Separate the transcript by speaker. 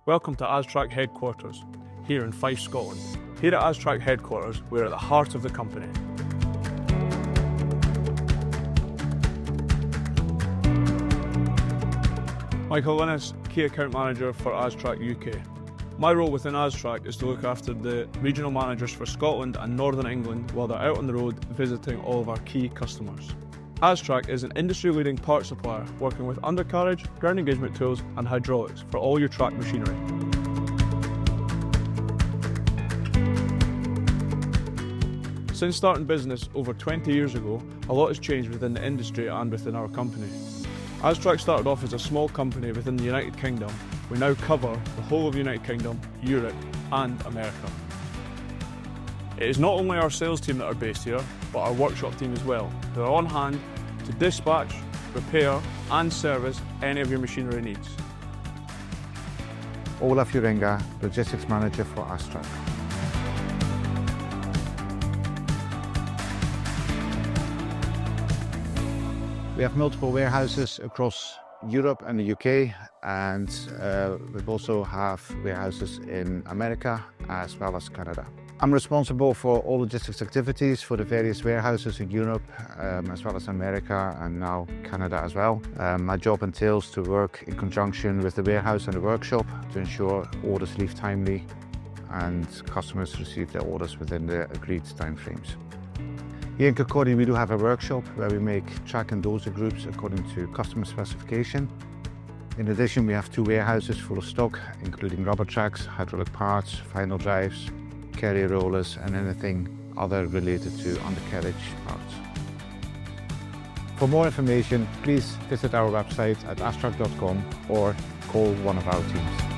Speaker 1: Welcome to Astrak headquarters, here in Fife, Scotland. Here at Astrak headquarters, we're at the heart of the company. Michael Linnis, Key Account Manager for Astrak UK. My role within Astrak is to look after the regional managers for Scotland and Northern England while they're out on the road visiting all of our key customers. Astrak is an industry-leading part supplier working with undercarriage, ground engagement tools and hydraulics for all your track machinery. Since starting business over 20 years ago, a lot has changed within the industry and within our company. Astrak started off as a small company within the United Kingdom. We now cover the whole of the United Kingdom, Europe and America. It is not only our sales team that are based here, but our workshop team as well, who are on hand to dispatch, repair and service any of your machinery needs.
Speaker 2: Olaf Jurenga, Logistics Manager for Astrak. We have multiple warehouses across Europe and the UK, and we also have warehouses in America as well as Canada. I'm responsible for all logistics activities for the various warehouses in Europe, as well as America and now Canada as well. My job entails to work in conjunction with the warehouse and the workshop to ensure orders leave timely and customers receive their orders within the agreed timeframes. Here in Kirkcaldy we do have a workshop where we make track and dozer groups according to customer specification. In addition, we have two warehouses full of stock, including rubber tracks, hydraulic parts, final drives, carrier rollers and anything other related to undercarriage parts. For more information, please visit our website at astrak.com or call one of our teams.